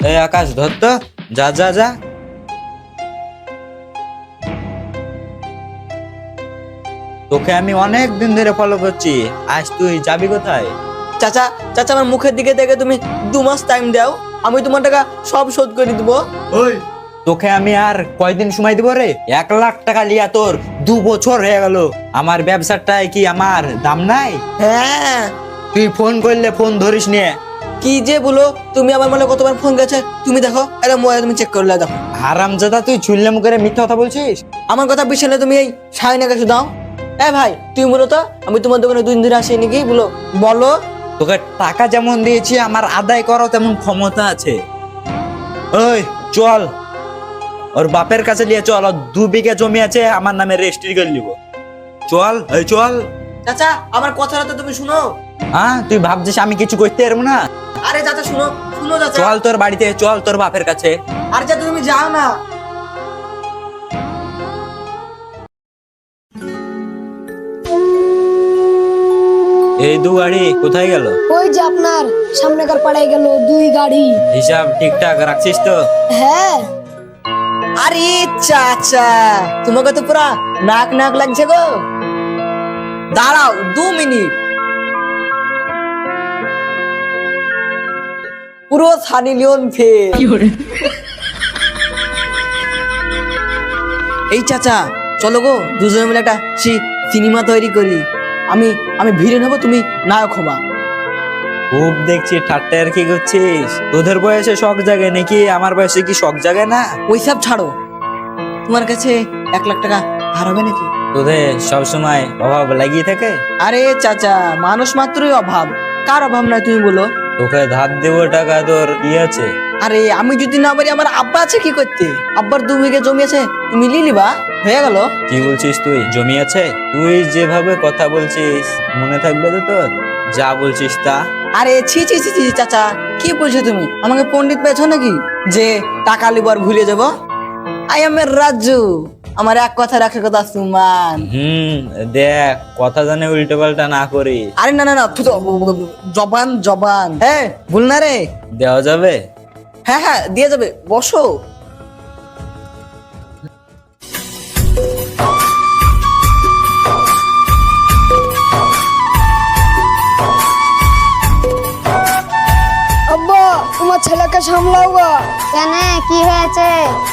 এই আকাশ ধর তো, যা যা যা। তোকে আমি অনেক দিন ধরে ফলো করছি, আজ তুই যাবি কোথায়? চাচা চাচা আমার মুখের দিকে দেখে তুমি 2 মাস টাইম দাও, আমি তোমার টাকা সব শোধ করে দিবো। ওই তোকে আমি আর কয়দিন সময় দিব রে? 1 লাখ টাকা লিয়া তোর 2 বছর হয়ে গেল। আমার ব্যবসাটায় কি আমার দাম নাই? হ্যাঁ তুই ফোন করলে ফোন ধরিস নিয়ে। কি যে বলো তুমি, আমার মনে কতবার ফোন গেছে তুমি দেখো, এটা মোবাইল তুমি চেক করলে দেখো। হারামজাদা, তুই চুললে মুখে মিথ্যা কথা বলছিস। আমার কথা বিশ্বাস হলে তুমি এই শাহিনা কাছে দাও। ভাই তুমি বলো তো, আমি তোমার দোকানে 2 দিন ধরে আসি নাকি, বলো বলো। তোকে টাকা যেমন দিয়েছি আমার আদায় করো তেমন ক্ষমতা আছে। ওই চল, ওর বাপের কাছে নিয়ে চল, ওর 2 বিঘা জমি আছে আমার নামে রেজিস্ট্রি করে নিব। চল এই চল। চাচা আমার কথাটা তো তুমি শুনো। হ্যাঁ, তুই ভাবছিস আমি কিছু করতে পারবো না? আরে চাচা শুনো শুনো চাচা। চল তোর বাড়িতে, চল তোর বাপের কাছে। আরে চাচা তুমি যাও না। এই 2 গাড়ি কোথায় গেল? ওই যে আপনার সামনেকার পাড়ায় গেল 2 গাড়ি। হিসাব ঠিকঠাক রাখছিস তো? হ্যাঁ আরে চাচা তোমাকে তো পুরা নাক নাক লাগছে গো। দাঁড়াও 2 মিনিট, পুরো সানি লিওন ফেল। এই চাচা চলো গো, দুজনে মিলে একটা সিনেমা তৈরি করি। আমি আমি ভিড়ে নেবো, তুমি নায়ক হবা। খুব দেখছি ঠাট্টা আর কি করছিস। তোদের বয়সে শখ জাগে নাকি? আমার বয়সে কি শখ জাগে না? ওইসব ছাড়ো, তোমার কাছে 1 লাখ টাকা ধার হবে নাকি? তোদের সবসময় অভাব লাগিয়ে থাকে। আরে চাচা মানুষ মাত্রই অভাব, কার অভাব নাই তুমি বলো। তোকে ধার দেবো টাকা, তোর কি আছে? আরে আমি যদি না পারি আমার আব্বা আছে কি করতে, আব্বার 2 বিঘা জমি আছে, তুমি লিলিবা হয়ে গেল। কি বলছিস তুই? জমি আছে? তুই যেভাবে কথা বলছিস মনে থাকবে তো তোর? যা বলছিস তা। আরে ছি ছি ছি ছি চাচা, কি বলছো তুমি? আমাকে পণ্ডিত পেয়েছো নাকি যে টাকা লিব আর ভুলে যাবো? আই এম এর রাজু, আমার এক কথা রাখার কথা সুমান। দেখ কথা জানে উল্টো পাল্টা না করি। আরে না না না থুতো, জবান জবান, হ্যাঁ ভুল না রে। দেওয়া যাবে? হ্যাঁ হ্যাঁ দিয়ে যাবে, বসো। আব্বা তোমার ছেলেকে সামলাও গা। কেন, কি হয়েছে?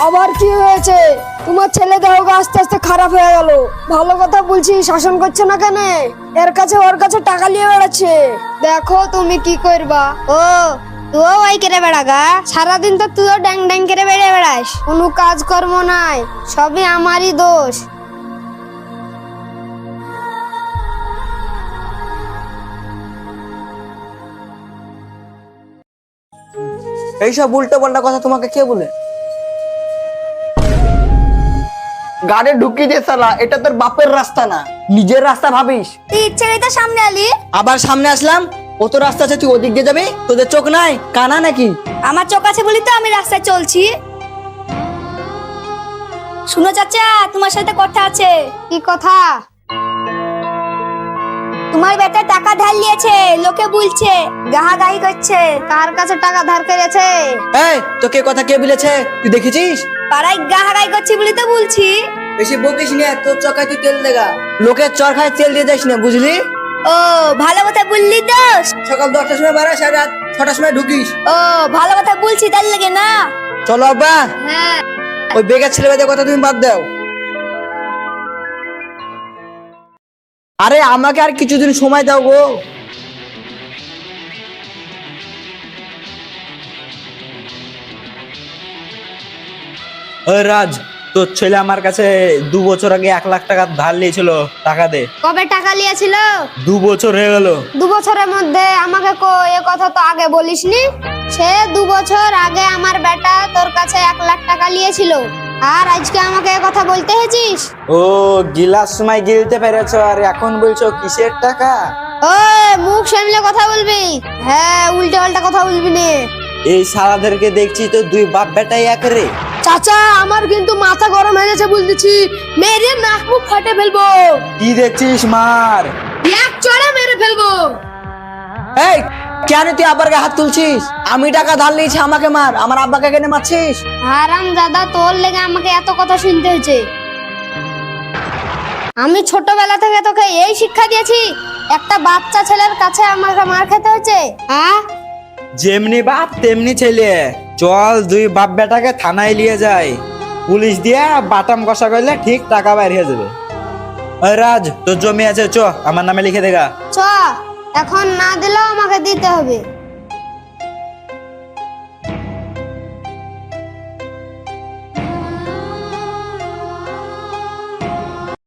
আবার কি হয়েছে? তোমার ছেলে দেহ আস্তে আস্তে খারাপ হয়ে গেল। ভালো কথা বলছি, শাসন করছে না কেন? এর কাছে ওর কাছে টাকা নিয়ে বেড়াচ্ছে। দেখো তুমি কি করবা। ও তুইও ওই করে বেড়াগা, সারাদিন তো তুইও ড্যাং ড্যাং করে বেড়ে বেড়াস। কোনো কাজকর্ম নাই, সবই আমারই দোষ। এইসব উল্টো পাল্টা কথা তোমাকে কে বলে? গাড়ি ঢুকিয়ে দিয়ে সালা, এটা তোর বাপের রাস্তা না, নিজের রাস্তা ভাবিস। তুই ইচ্ছে তো সামনে আলি, আবার সামনে আসলাম, ও তো রাস্তা আছে, তুই ওদিক দিয়ে যাবি? তোদের চোখ নাই কানা নাকি? আমার চোখ আছে বলি তো আমি রাস্তায় চলছি। শুনো চাচা, তোমার সাথে কথা আছে। কি কথা? তোমার বেটা টাকা ধার নিয়েছে, লোকে বলছে, গাহাগাহি করছে। কার কাছে টাকা ধার করেছে? এই তোকে কথা কে বলেছে? তুই দেখেছিস? পাড়ায় গাহাগাহি করছি বলি তো বলছি। বেশি বকিস না, তোর চরকায় তুই তেল দেগা। লোকের চরকায় তেল দিয়ে যাস না, বুঝলি? ও ভালো কথা বললি তো। সকাল 10টার সময় বেড়াস আর রাত 6টার সময় ঢুকিস। ও ভালো কথা বলছি তার লাগে না। চলো আব্বা, হ্যাঁ ওই বেকার ছেলেমেয়েদের কথা তুমি বাদ দাও। আরে আমাকে আর কিছুদিন সময় দাও গো। ওই রাজ, তোর ছেলে আমার কাছে 2 বছর আগে 1 লাখ টাকা ধার নিয়েছিল, টাকা দে। কবে টাকা নিয়েছিল? 2 বছর হয়ে গেল। 2 বছরের মধ্যে আমাকে এ কথা তো আগে বলিসনি। সে 2 বছর আগে আমার বেটা তোর কাছে 1 লাখ টাকা নিয়েছিল, আর আজকে আমাকে এ কথা বলতে হেছিস? ও গিলাস সময় গিলতে পেরেছো আর এখন বলছো কিসের টাকা? ওই মুখ সামলে কথা বলবি, হ্যাঁ উল্টে পাল্টা কথা বলবি না। এই শালাদেরকে দেখছি তো 2 বাপ বেটাই এক রে। চাচা আমার কিন্তু মাথা গরম হয়ে গেছে বলতেছি, মেরে নাক মুখ ফাটে ফেলবো। কি দেখছিস? মার। এক চড়ে মেরে ফেলবো। এই কেন তুই আব্বার গায়ে হাত তুলছিস? আমি টাকা ধার নিয়েছি, আমাকে মার। আমার আব্বাকে কেন মারছিস? হারাম দাদা, তোর লেগে আমাকে এত কথা শুনতে হয়েছে। আমি ছোটবেলা থেকে তোকে এই শিক্ষা দিয়েছি, একটা বাচ্চা ছেলের কাছে আমাকে মার খেতে হয়েছে? হ্যাঁ, যেমনি বাপ তেমনি ছেলে। চল দুই বাপ বেটাকে থানায় নিয়ে যাই, পুলিশ দিয়ে বাটাম কষা করলে ঠিক টাকা বাইর হয়ে যাবে। ওই রাজ, তোর জমি আছে, চ আমার নামে লিখে দেগা। চ, এখন না দিলেও আমাকে দিতে হবে।